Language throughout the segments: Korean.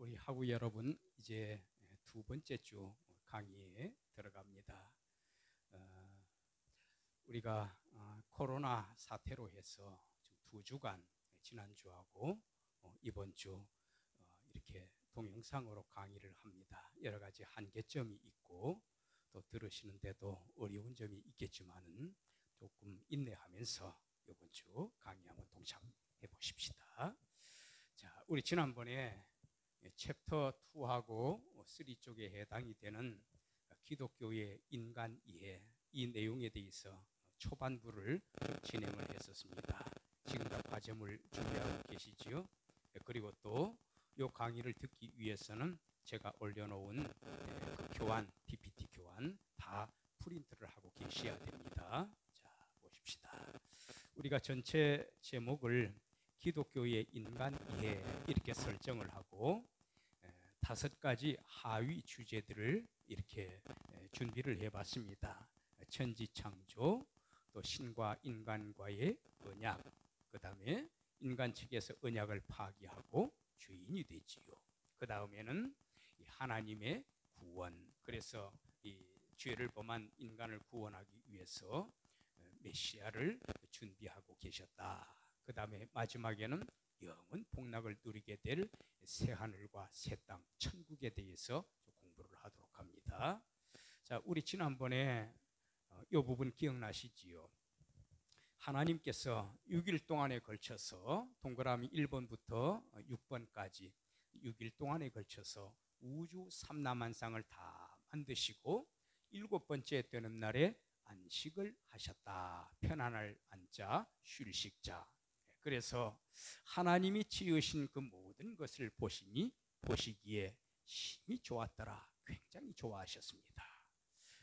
우리 학우 여러분, 이제 두 번째 주 강의에 들어갑니다. 우리가 코로나 사태로 해서 지금 두 주간, 지난주하고 이번 주 이렇게 동영상으로 강의를 합니다. 여러 가지 한계점이 있고 또 들으시는데도 어려운 점이 있겠지만은 조금 인내하면서 이번 주 강의 한번 동참해 보십시다. 자, 우리 지난번에 챕터 2하고 3 쪽에 해당이 되는 기독교의 인간 이해, 이 내용에 대해서 초반부를 진행을 했었습니다. 지금 다 과제물 준비하고 계시지요? 그리고 또 이 강의를 듣기 위해서는 제가 올려놓은 그 교환, PPT 교환 다 프린트를 하고 계셔야 됩니다. 자, 보십시다. 우리가 전체 제목을 기독교의 인간 이해 이렇게 설정을 하고 5가지 하위 주제들을 이렇게 준비를 해봤습니다. 천지창조, 또 신과 인간과의 언약, 그 다음에 인간 측에서 언약을 파기하고 주인이 되지요. 그 다음에는 하나님의 구원, 그래서 이 죄를 범한 인간을 구원하기 위해서 메시아를 준비하고 계셨다. 그 다음에 마지막에는 영원 복락을 누리게 될 새하늘과 새 땅, 천국에 대해서 공부를 하도록 합니다. 자, 우리 지난번에 이 부분 기억나시지요? 하나님께서 6일 동안에 걸쳐서 동그라미 1번부터 6번까지 6일 동안에 걸쳐서 우주 삼라만상을 다 만드시고 7번째 되는 날에 안식을 하셨다. 편안할 안자, 쉴 식자. 그래서 하나님이 지으신 그 모든 것을 보시기에 심히 좋았더라. 굉장히 좋아하셨습니다.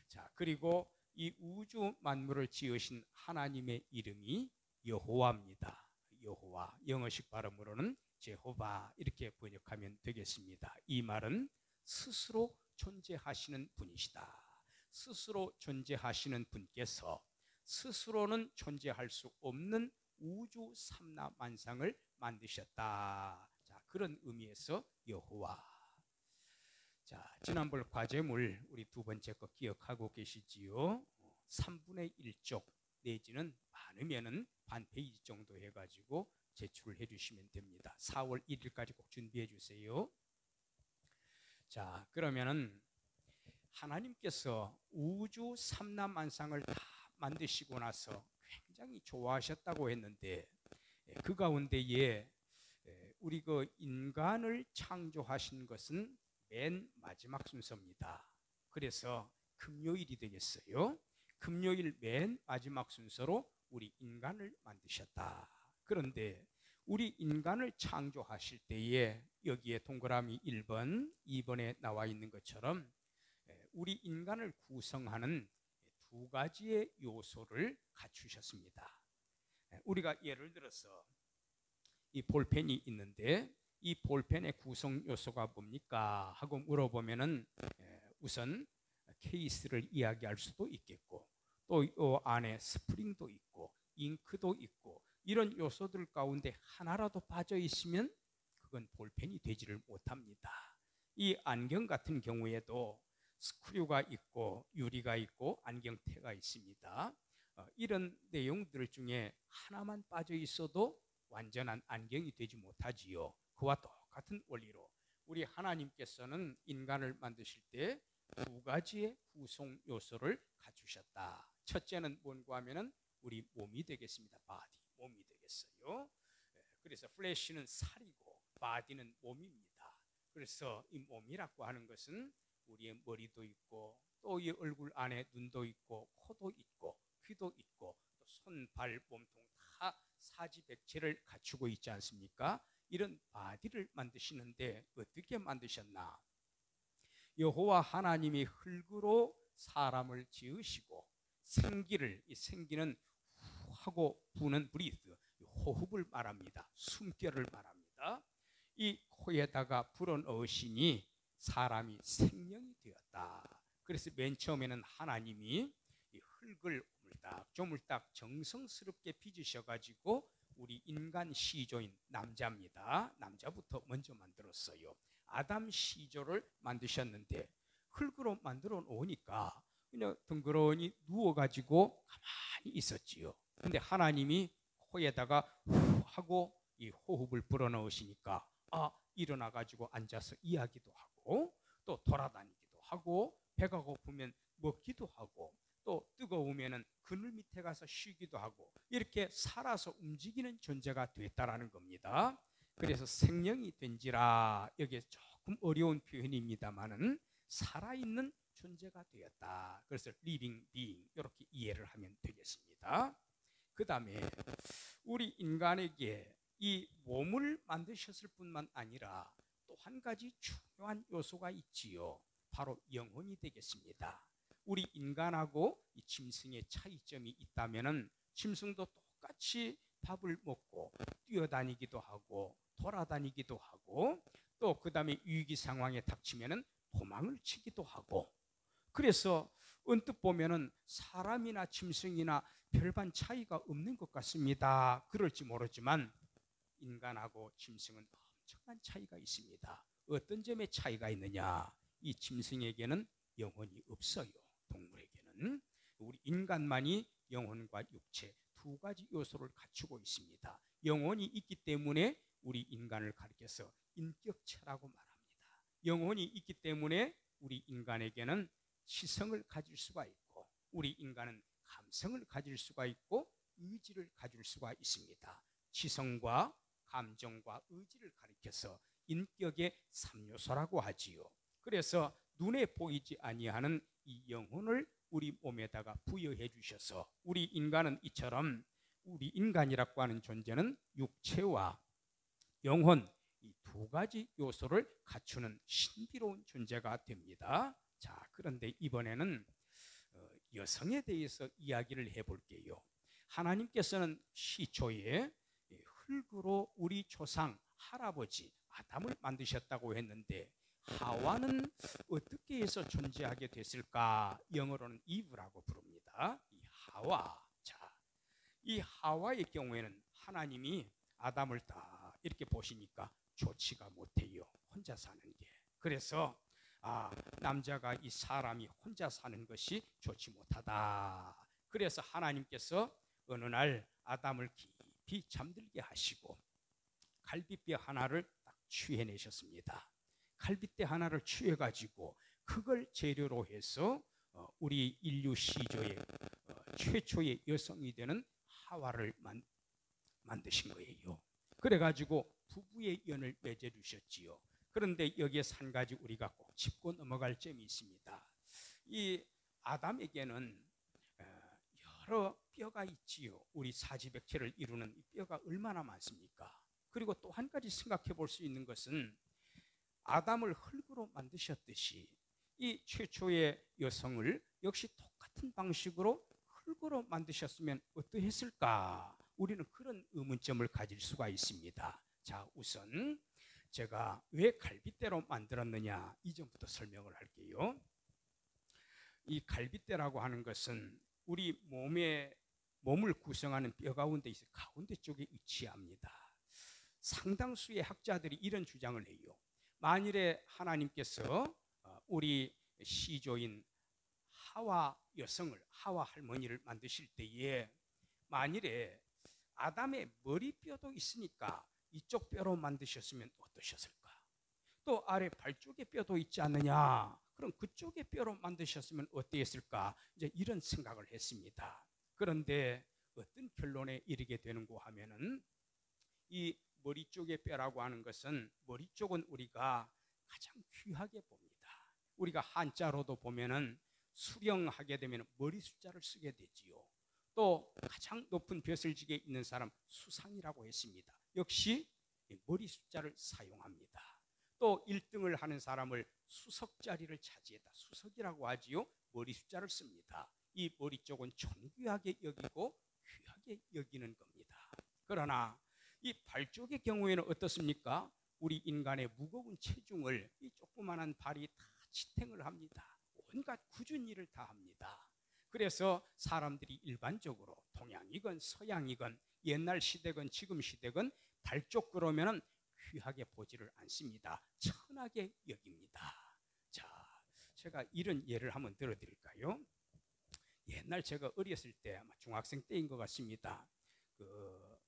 자, 그리고 이 우주 만물을 지으신 하나님의 이름이 여호와입니다. 여호와, 영어식 발음으로는 제호바 이렇게 번역하면 되겠습니다. 이 말은 스스로 존재하시는 분이시다. 스스로 존재하시는 분께서 스스로는 존재할 수 없는 우주 삼라만상을 만드셨다. 자, 그런 의미에서 여호와. 자, 지난번 과제물 우리 두 번째 거 기억하고 계시지요? 3분의 1쪽 내지는 많으면은 반 페이지 정도 해가지고 제출을 해주시면 됩니다. 4월 1일까지 꼭 준비해 주세요. 자, 그러면은 하나님께서 우주 삼라만상을 다 만드시고 나서 굉장히 좋아하셨다고 했는데 그 가운데에 우리 그 인간을 창조하신 것은 맨 마지막 순서입니다. 그래서 금요일이 되겠어요. 금요일 맨 마지막 순서로 우리 인간을 만드셨다. 그런데 우리 인간을 창조하실 때에 여기에 동그라미 1번, 2번에 나와 있는 것처럼 우리 인간을 구성하는 2가지의 요소를 갖추셨습니다. 우리가 예를 들어서 이 볼펜이 있는데 이 볼펜의 구성 요소가 뭡니까 하고 물어보면은 우선 케이스를 이야기할 수도 있겠고 또 이 안에 스프링도 있고 잉크도 있고 이런 요소들 가운데 하나라도 빠져 있으면 그건 볼펜이 되지를 못합니다. 이 안경 같은 경우에도 스크류가 있고 유리가 있고 안경테가 있습니다. 이런 내용들 중에 하나만 빠져 있어도 완전한 안경이 되지 못하지요. 그와 똑같은 원리로 우리 하나님께서는 인간을 만드실 때 2가지의 구성 요소를 갖추셨다. 첫째는 뭔가 하면은 우리 몸이 되겠습니다. 바디, 몸이 되겠어요. 그래서 플래시는 살이고 바디는 몸입니다. 그래서 이 몸이라고 하는 것은 우리의 머리도 있고 또 이 얼굴 안에 눈도 있고 코도 있고 귀도 있고 또 손, 발, 몸통 다 사지백체를 갖추고 있지 않습니까? 이런 바디를 만드시는데 어떻게 만드셨나? 여호와 하나님이 흙으로 사람을 지으시고 생기를, 이 생기는 후 하고 부는 브리스, 호흡을 말합니다. 숨결을 말합니다. 이 코에다가 불어넣으시니 사람이 생명이 되었다. 그래서 맨 처음에는 하나님이 이 흙을 조물딱 정성스럽게 빚으셔가지고 우리 인간 시조인 남자입니다. 남자부터 먼저 만들었어요. 아담 시조를 만드셨는데 흙으로 만들어 놓으니까 그냥 덩그러니 누워가지고 가만히 있었지요. 근데 하나님이 코에다가 후 하고 이 호흡을 불어넣으시니까 일어나가지고 앉아서 이야기도 하고 또 돌아다니기도 하고 배가 고프면 먹기도 하고 또 뜨거우면은 그늘 밑에 가서 쉬기도 하고 이렇게 살아서 움직이는 존재가 됐다라는 겁니다. 그래서 생명이 된지라 여기에 조금 어려운 표현입니다만은 살아있는 존재가 되었다. 그래서 living being 이렇게 이해를 하면 되겠습니다. 그 다음에 우리 인간에게 이 몸을 만드셨을 뿐만 아니라 또 한 가지 중요한 요소가 있지요. 바로 영혼이 되겠습니다. 우리 인간하고 이 짐승의 차이점이 있다면은 짐승도 똑같이 밥을 먹고 뛰어다니기도 하고 돌아다니기도 하고 또 그 다음에 위기 상황에 닥치면은 도망을 치기도 하고 그래서 언뜻 보면은 사람이나 짐승이나 별반 차이가 없는 것 같습니다. 그럴지 모르지만 인간하고 짐승은 엄청난 차이가 있습니다. 어떤 점에 차이가 있느냐? 이 짐승에게는 영혼이 없어요. 동물에게는. 우리 인간만이 영혼과 육체 두 가지 요소를 갖추고 있습니다. 영혼이 있기 때문에 우리 인간을 가리켜서 인격체라고 말합니다. 영혼이 있기 때문에 우리 인간에게는 지성을 가질 수가 있고 우리 인간은 감성을 가질 수가 있고 의지를 가질 수가 있습니다. 지성과 감정과 의지를 가리켜서 인격의 3요소라고 하지요. 그래서 눈에 보이지 아니하는 이 영혼을 우리 몸에다가 부여해 주셔서 우리 인간은 이처럼 우리 인간이라고 하는 존재는 육체와 영혼 이 두 가지 요소를 갖추는 신비로운 존재가 됩니다. 자, 그런데 이번에는 여성에 대해서 이야기를 해볼게요. 하나님께서는 시초에 흙으로 우리 조상 할아버지 아담을 만드셨다고 했는데 하와는 어떻게 해서 존재하게 됐을까? 영어로는 이브라고 부릅니다. 이 하와. 자, 이 하와의 경우에는 하나님이 아담을 딱 이렇게 보시니까 좋지가 못해요. 혼자 사는 게. 그래서 남자가 이 사람이 혼자 사는 것이 좋지 못하다. 그래서 하나님께서 어느 날 아담을 깊이 잠들게 하시고 갈빗뼈 하나를 딱 취해내셨습니다. 갈빗대 하나를 취해가지고 그걸 재료로 해서 우리 인류 시조의 최초의 여성이 되는 하와를 만드신 거예요. 그래가지고 부부의 연을 맺어주셨지요. 그런데 여기에서 한 가지 우리가 꼭 짚고 넘어갈 점이 있습니다. 이 아담에게는 여러 뼈가 있지요. 우리 사지백체를 이루는 이 뼈가 얼마나 많습니까? 그리고 또 한 가지 생각해 볼 수 있는 것은 아담을 흙으로 만드셨듯이 이 최초의 여성을 역시 똑같은 방식으로 흙으로 만드셨으면 어떠했을까? 우리는 그런 의문점을 가질 수가 있습니다. 자, 우선 제가 왜 갈빗대로 만들었느냐 이 점부터 설명을 할게요. 이 갈빗대라고 하는 것은 우리 몸을 구성하는 뼈 가운데 있어 가운데 쪽에 위치합니다. 상당수의 학자들이 이런 주장을 해요. 만일에 하나님께서 우리 시조인 하와 여성을 하와 할머니를 만드실 때에 만일에 아담의 머리뼈도 있으니까 이쪽 뼈로 만드셨으면 어떠셨을까? 또 아래 발 쪽에 뼈도 있지 않느냐? 그럼 그쪽의 뼈로 만드셨으면 어땠을까? 이제 이런 생각을 했습니다. 그런데 어떤 결론에 이르게 되는고 하면은 이 머리 쪽의 뼈라고 하는 것은 머리 쪽은 우리가 가장 귀하게 봅니다. 우리가 한자로도 보면은 수령하게 되면 머리 숫자를 쓰게 되지요. 또 가장 높은 벼슬직에 있는 사람 수상이라고 했습니다. 역시 머리 숫자를 사용합니다. 또 1등을 하는 사람을 수석 자리를 차지했다. 수석이라고 하지요. 머리 숫자를 씁니다. 이 머리 쪽은 존귀하게 여기고 귀하게 여기는 겁니다. 그러나 이 발 쪽의 경우에는 어떻습니까? 우리 인간의 무거운 체중을 이 조그만한 발이 다 지탱을 합니다. 온갖 굳은 일을 다 합니다. 그래서 사람들이 일반적으로 동양이건 서양이건 옛날 시대건 지금 시대건 발 쪽 그러면은 귀하게 보지를 않습니다. 천하게 여깁니다. 자, 제가 이런 예를 한번 들어드릴까요? 옛날 제가 어렸을 때 아마 중학생 때인 것 같습니다. 그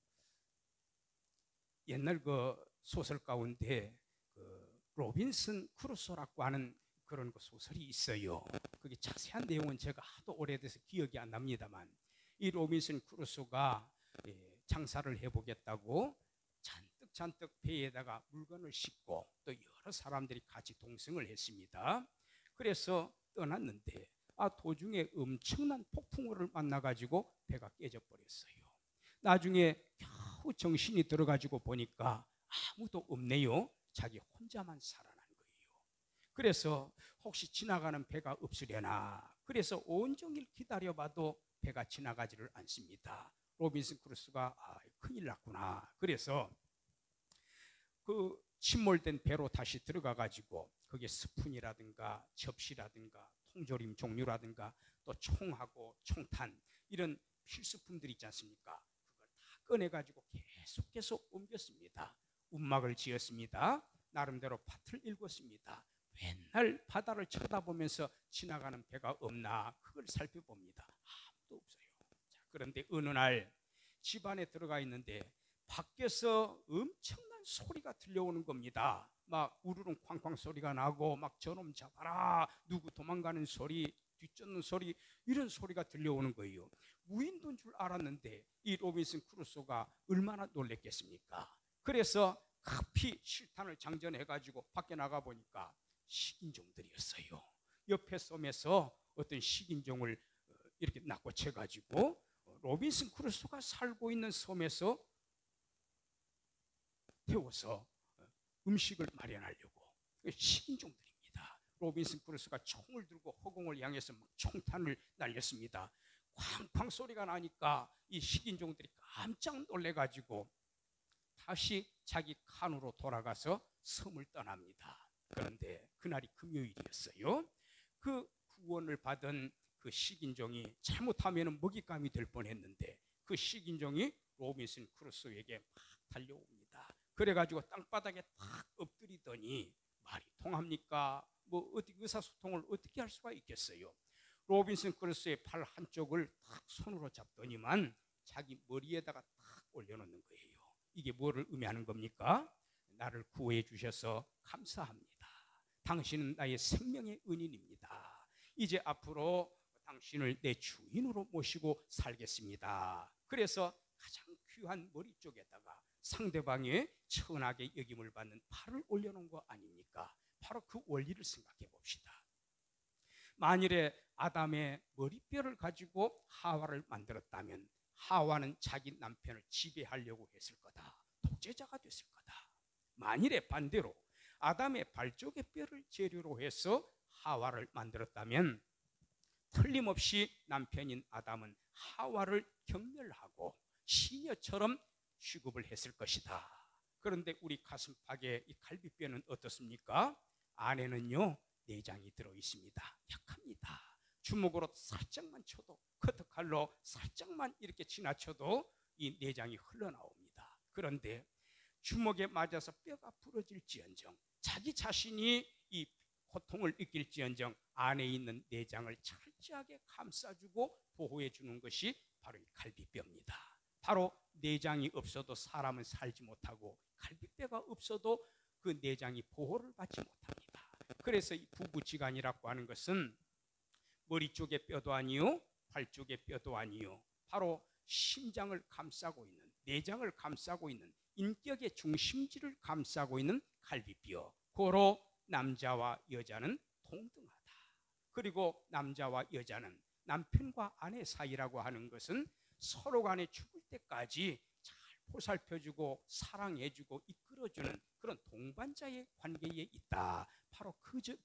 옛날 그 소설 가운데 그 로빈슨 크루소라고 하는 그런 그 소설이 있어요. 그게 자세한 내용은 제가 하도 오래돼서 기억이 안 납니다만, 이 로빈슨 크루소가 장사를 해보겠다고 잔뜩 배에다가 물건을 싣고 또 여러 사람들이 같이 동승을 했습니다. 그래서 떠났는데 도중에 엄청난 폭풍우를 만나가지고 배가 깨져버렸어요. 나중에 겨우 정신이 들어가지고 보니까 아무도 없네요. 자기 혼자만 살아난 거예요. 그래서 혹시 지나가는 배가 없으려나, 그래서 온종일 기다려봐도 배가 지나가지를 않습니다. 로빈슨 크루소가 큰일 났구나. 그래서 그 침몰된 배로 다시 들어가가지고 거기에 스푼이라든가 접시라든가 통조림 종류라든가 또 총하고 총탄 이런 필수품들이 있지 않습니까? 그걸 다 꺼내가지고 계속 옮겼습니다. 움막을 지었습니다. 나름대로 밭을 일궜습니다. 맨날 바다를 쳐다보면서 지나가는 배가 없나 그걸 살펴봅니다. 아무도 없어요. 자, 그런데 어느 날 집안에 들어가 있는데 밖에서 엄청난 소리가 들려오는 겁니다. 막 우르릉 쾅쾅 소리가 나고 막 저놈 잡아라, 누구 도망가는 소리, 뒤쫓는 소리, 이런 소리가 들려오는 거예요. 무인도인 줄 알았는데 이 로빈슨 크루소가 얼마나 놀랬겠습니까? 그래서 급히 실탄을 장전해가지고 밖에 나가 보니까 식인종들이었어요. 옆에 섬에서 어떤 식인종을 이렇게 낚아채가지고 로빈슨 크루소가 살고 있는 섬에서 태워서 음식을 마련하려고, 식인종들입니다. 로빈슨 크루소가 총을 들고 허공을 향해서 막 총탄을 날렸습니다. 쾅쾅 소리가 나니까 이 식인종들이 깜짝 놀래가지고 다시 자기 칸으로 돌아가서 섬을 떠납니다. 그런데 그날이 금요일이었어요. 그 구원을 받은 그 식인종이 잘못하면 먹잇감이 될 뻔했는데 그 식인종이 로빈슨 크루소에게 막 달려옵니다. 그래가지고 땅바닥에 탁 엎드리더니 말이 통합니까? 뭐 어디 의사소통을 어떻게 할 수가 있겠어요? 로빈슨 크루소의 팔 한쪽을 탁 손으로 잡더니만 자기 머리에다가 탁 올려놓는 거예요. 이게 뭐를 의미하는 겁니까? 나를 구해 주셔서 감사합니다. 당신은 나의 생명의 은인입니다. 이제 앞으로 당신을 내 주인으로 모시고 살겠습니다. 그래서 가장 귀한 머리 쪽에다가 상대방의 천하게 여김을 받는 팔을 올려놓은 거 아닙니까? 바로 그 원리를 생각해 봅시다. 만일에 아담의 머리뼈를 가지고 하와를 만들었다면 하와는 자기 남편을 지배하려고 했을 거다. 독재자가 됐을 거다. 만일에 반대로 아담의 발쪽의 뼈를 재료로 해서 하와를 만들었다면 틀림없이 남편인 아담은 하와를 경멸하고 시녀처럼 취급을 했을 것이다. 그런데 우리 가슴팍의 이 갈비뼈는 어떻습니까? 안에는요 내장이 들어있습니다. 약합니다. 주먹으로 살짝만 쳐도, 커터칼로 살짝만 이렇게 지나쳐도 이 내장이 흘러나옵니다. 그런데 주먹에 맞아서 뼈가 부러질지언정, 자기 자신이 이 고통을 느낄지언정 안에 있는 내장을 철저하게 감싸주고 보호해 주는 것이 바로 이 갈비뼈입니다. 바로 내장이 없어도 사람은 살지 못하고 갈비뼈가 없어도 그 내장이 보호를 받지 못합니다. 그래서 이 부부지간이라고 하는 것은 머리 쪽의 뼈도 아니요, 발 쪽의 뼈도 아니요, 바로 심장을 감싸고 있는, 내장을 감싸고 있는, 인격의 중심지를 감싸고 있는 갈비뼈, 고로 남자와 여자는 동등하다. 그리고 남자와 여자는 남편과 아내 사이라고 하는 것은 서로 간에 죽을 때까지 잘 보살펴주고 사랑해주고 이끌어주는 그런 동반자의 관계에 있다. 바로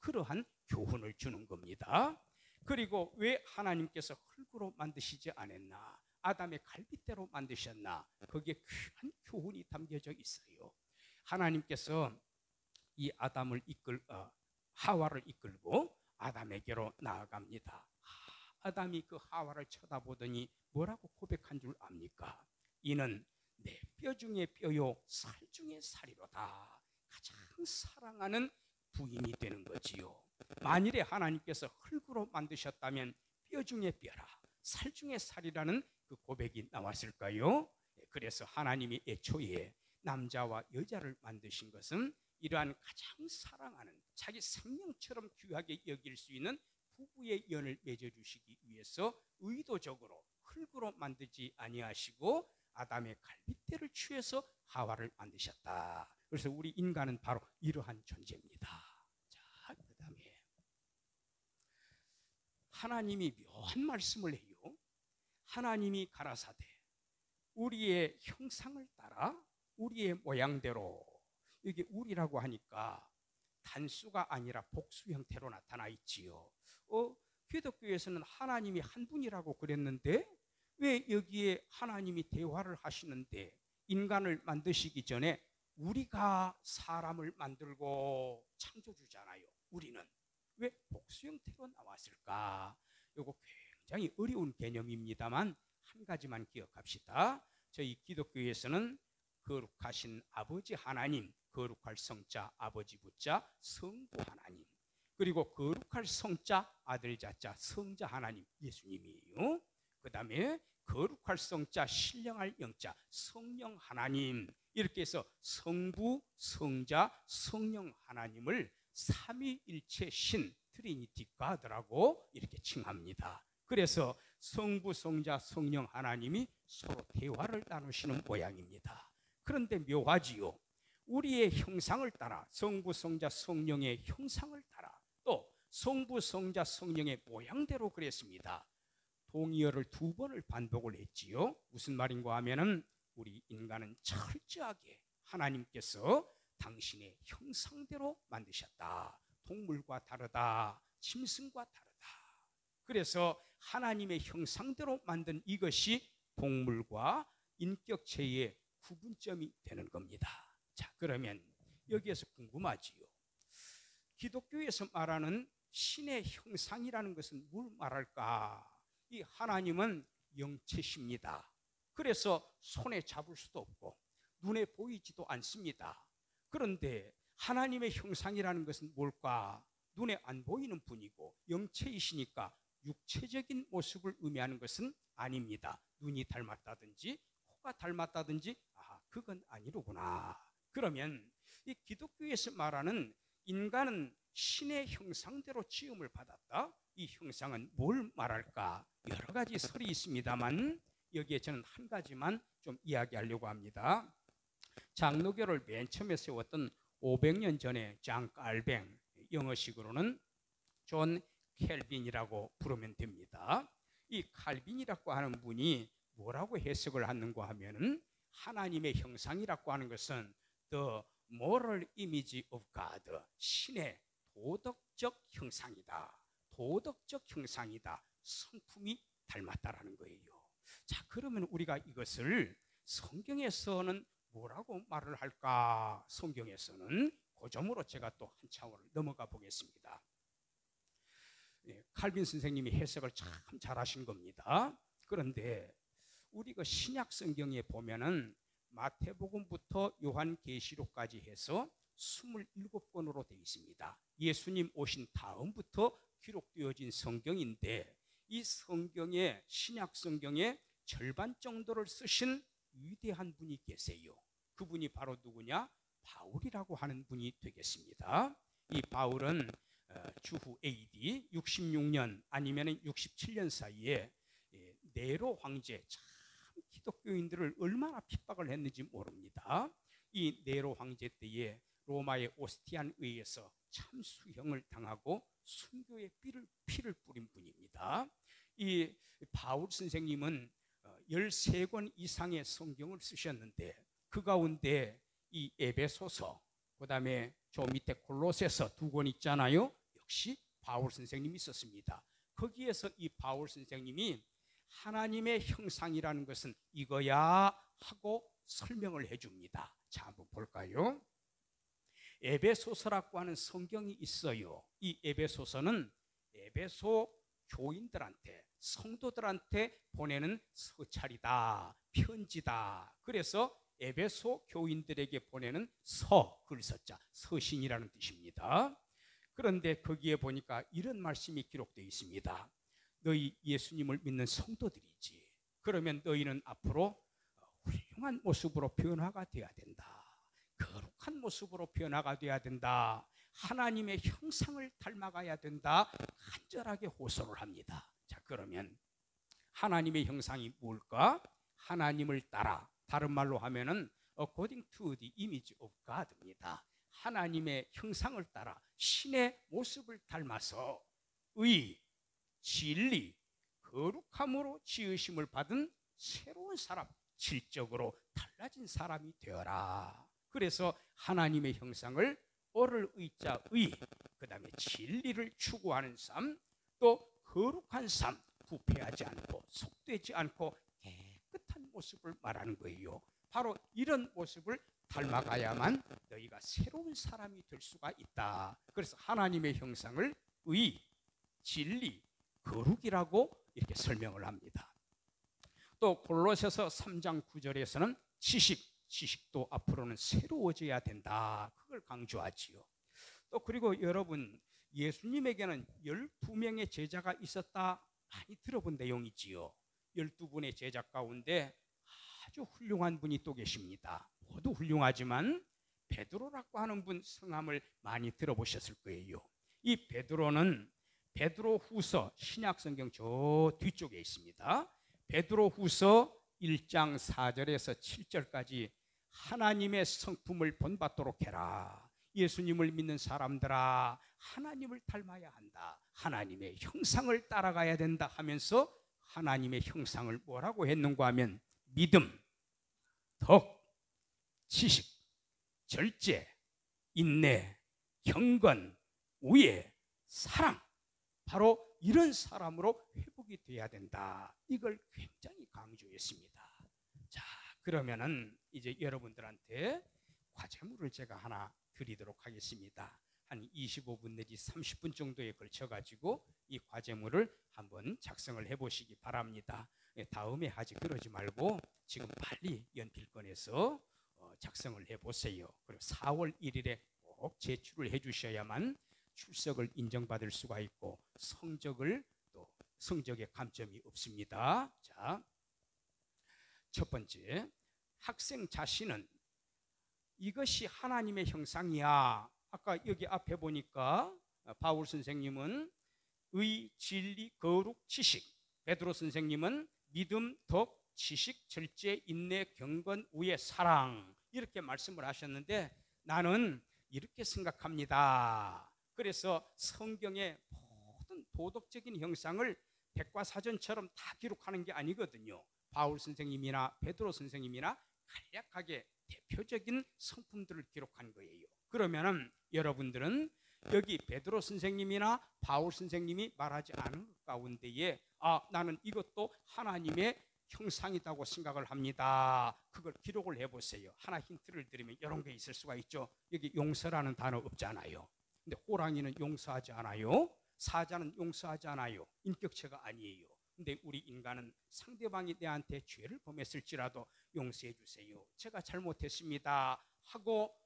그러한 교훈을 주는 겁니다. 그리고 왜 하나님께서 흙으로 만드시지 않았나, 아담의 갈빗대로 만드셨나, 거기에 귀한 교훈이 담겨져 있어요. 하나님께서 이 하와를 이끌고 아담에게로 나아갑니다. 아담이 그 하와를 쳐다보더니 뭐라고 고백한 줄 압니까? 이는 내 뼈 중에 뼈요 살 중에 살중에 살이로다. 가장 사랑하는 부인이 되는 거지요. 만일에 하나님께서 흙으로 만드셨다면 뼈 중에 뼈라, 살 중에 살이라는 그 고백이 나왔을까요? 그래서 하나님이 애초에 남자와 여자를 만드신 것은 이러한 가장 사랑하는, 자기 생명처럼 귀하게 여길 수 있는 부부의 연을 맺어주시기 위해서 의도적으로 흙으로 만들지 아니하시고 아담의 갈빗대를 취해서 하와를 만드셨다. 그래서 우리 인간은 바로 이러한 존재입니다. 자, 그 다음에 하나님이 묘한 말씀을 해요. 하나님이 가라사대 우리의 형상을 따라 우리의 모양대로, 이게 우리라고 하니까 단수가 아니라 복수 형태로 나타나 있지요. 기독교에서는 하나님이 한 분이라고 그랬는데 왜 여기에 하나님이 대화를 하시는데 인간을 만드시기 전에 우리가 사람을 만들고 창조주잖아요. 우리는 왜 복수 형태로 나왔을까? 이거 굉장히 어려운 개념입니다만 한 가지만 기억합시다. 저희 기독교에서는 거룩하신 아버지 하나님, 거룩할 성자 아버지 부자 성부 하나님, 그리고 거룩할 성자 아들 자자 성자 하나님 예수님이에요. 그 다음에 거룩할 성자 신령할 영자 성령 하나님, 이렇게 해서 성부 성자 성령 하나님을 삼위일체 신 트리니티 가드라고 이렇게 칭합니다. 그래서 성부 성자 성령 하나님이 서로 대화를 나누시는 모양입니다. 그런데 묘하지요. 우리의 형상을 따라, 성부 성자 성령의 형상을 따라, 또 성부 성자 성령의 모양대로 그랬습니다. 동의어를 2번을 반복을 했지요. 무슨 말인가 하면은 우리 인간은 철저하게 하나님께서 당신의 형상대로 만드셨다. 동물과 다르다, 짐승과 다르다. 그래서 하나님의 형상대로 만든 이것이 동물과 인격체의 구분점이 되는 겁니다. 자, 그러면 여기에서 궁금하지요. 기독교에서 말하는 신의 형상이라는 것은 뭘 말할까? 이 하나님은 영체십니다. 그래서 손에 잡을 수도 없고 눈에 보이지도 않습니다. 그런데 하나님의 형상이라는 것은 뭘까? 눈에 안 보이는 분이고 영체이시니까 육체적인 모습을 의미하는 것은 아닙니다. 눈이 닮았다든지 코가 닮았다든지 그건 아니로구나. 그러면 이 기독교에서 말하는 인간은 신의 형상대로 지음을 받았다. 이 형상은 뭘 말할까? 여러 가지 설이 있습니다만 여기에 저는 한 가지만 좀 이야기하려고 합니다. 장로교를 맨 처음에 세웠던 500년 전에 장 깔뱅, 영어식으로는 존 켈빈이라고 부르면 됩니다. 이 칼빈이라고 하는 분이 뭐라고 해석을 하는가 하면은 하나님의 형상이라고 하는 것은 the moral image of God, 신의 도덕적 형상이다. 도덕적 형상이다. 성품이 닮았다라는 거예요. 자, 그러면 우리가 이것을 성경에서는 뭐라고 말을 할까? 성경에서는 그 점으로 제가 또 한 차원을 넘어가 보겠습니다. 칼빈 선생님이 해석을 참 잘하신 겁니다. 그런데 우리가 신약 성경에 보면은 마태복음부터 요한계시록까지 해서 27권으로 되어 있습니다. 예수님 오신 다음부터 기록되어진 성경인데 이 성경의, 신약 성경의 절반 정도를 쓰신 위대한 분이 계세요. 그분이 바로 누구냐? 바울이라고 하는 분이 되겠습니다. 이 바울은 주후 AD 66년 아니면 67년 사이에 네로 황제, 참 기독교인들을 얼마나 핍박을 했는지 모릅니다. 이 네로 황제 때에 로마의 오스티안 의회에서 참수형을 당하고 순교의 피를 뿌린 분입니다. 이 바울 선생님은 13권 이상의 성경을 쓰셨는데 그 가운데 이 에베소서, 그 다음에 저 밑에 골로새서 2권 있잖아요. 역시 바울 선생님이 썼습니다. 거기에서 이 바울 선생님이 하나님의 형상이라는 것은 이거야 하고 설명을 해줍니다. 자, 한번 볼까요? 에베소서라고 하는 성경이 있어요. 이 에베소서는 에베소 교인들한테, 성도들한테 보내는 서찰이다, 편지다. 그래서 에베소 교인들에게 보내는 서, 글서자, 서신이라는 뜻입니다. 그런데 거기에 보니까 이런 말씀이 기록되어 있습니다. 너희 예수님을 믿는 성도들이지. 그러면 너희는 앞으로 훌륭한 모습으로 변화가 되어야 된다. 거룩한 모습으로 변화가 되어야 된다. 하나님의 형상을 닮아가야 된다. 간절하게 호소를 합니다. 자, 그러면 하나님의 형상이 뭘까? 하나님을 따라, 다른 말로 하면은 according to the image of God입니다. 하나님의 형상을 따라 신의 모습을 닮아서 의, 진리, 거룩함으로 지으심을 받은 새로운 사람, 질적으로 달라진 사람이 되어라. 그래서 하나님의 형상을 어를 의자 의, 그 다음에 진리를 추구하는 삶, 또 거룩한 삶, 부패하지 않고 속되지 않고 깨끗한 모습을 말하는 거예요. 바로 이런 모습을 닮아가야만 너희가 새로운 사람이 될 수가 있다. 그래서 하나님의 형상을 의, 진리, 거룩이라고 이렇게 설명을 합니다. 또 골로새서 3장 9절에서는 지식도 앞으로는 새로워져야 된다. 그걸 강조하지요. 또 그리고 여러분, 예수님에게는 12명의 제자가 있었다. 많이 들어본 내용이지요. 12분의 제자 가운데 아주 훌륭한 분이 또 계십니다. 모두 훌륭하지만 베드로라고 하는 분 성함을 많이 들어보셨을 거예요. 이 베드로는 베드로후서, 신약성경 저 뒤쪽에 있습니다. 베드로후서 1장 4절에서 7절까지 하나님의 성품을 본받도록 해라. 예수님을 믿는 사람들아, 하나님을 닮아야 한다. 하나님의 형상을 따라가야 된다 하면서 하나님의 형상을 뭐라고 했는가 하면 믿음, 덕, 지식, 절제, 인내, 경건, 우애, 사랑, 바로 이런 사람으로 회복이 돼야 된다. 이걸 굉장히 강조했습니다. 자, 그러면은 이제 여러분들한테 과제물을 제가 하나 드리도록 하겠습니다. 한 25분 내지 30분 정도에 걸쳐 가지고 이 과제물을 한번 작성을 해보시기 바랍니다. 다음에 하지 그러지 말고 지금 빨리 연필 꺼내서 작성을 해보세요. 그리고 4월 1일에 꼭 제출을 해주셔야만 출석을 인정받을 수가 있고 성적에 감점이 없습니다. 자, 첫 번째, 학생 자신은 이것이 하나님의 형상이야. 아까 여기 앞에 보니까 바울 선생님은 의, 진리, 거룩, 지식, 베드로 선생님은 믿음, 덕, 지식, 절제, 인내, 경건, 우애, 사랑, 이렇게 말씀을 하셨는데 나는 이렇게 생각합니다. 그래서 성경의 모든 도덕적인 형상을 백과사전처럼 다 기록하는 게 아니거든요. 바울 선생님이나 베드로 선생님이나 간략하게 대표적인 성품들을 기록한 거예요. 그러면은 여러분들은 여기 베드로 선생님이나 바울 선생님이 말하지 않은 것 가운데에 나는 이것도 하나님의 형상이라고 생각을 합니다. 그걸 기록을 해보세요. 하나 힌트를 드리면 이런 게 있을 수가 있죠. 여기 용서라는 단어 없잖아요. 근데 호랑이는 용서하지 않아요. 사자는 용서하지 않아요. 인격체가 아니에요. 근데 우리 인간은 상대방이 내한테 죄를 범했을지라도 용서해 주세요. 제가 잘못했습니다 하고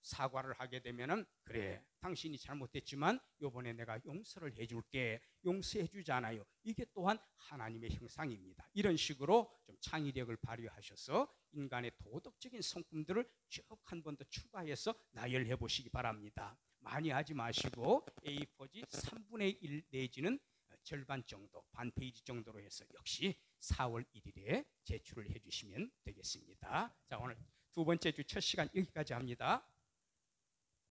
사과를 하게 되면은 그래, 당신이 잘못했지만 이번에 내가 용서를 해줄게. 용서해 주잖아요. 이게 또한 하나님의 형상입니다. 이런 식으로 좀 창의력을 발휘하셔서 인간의 도덕적인 성품들을 쭉 한 번 더 추가해서 나열해 보시기 바랍니다. 많이 하지 마시고 A4지 3분의 1 내지는 절반 정도, 반 페이지 정도로 해서 역시 4월 1일에 제출을 해주시면 되겠습니다. 자, 오늘 두 번째 주 첫 시간 여기까지 합니다.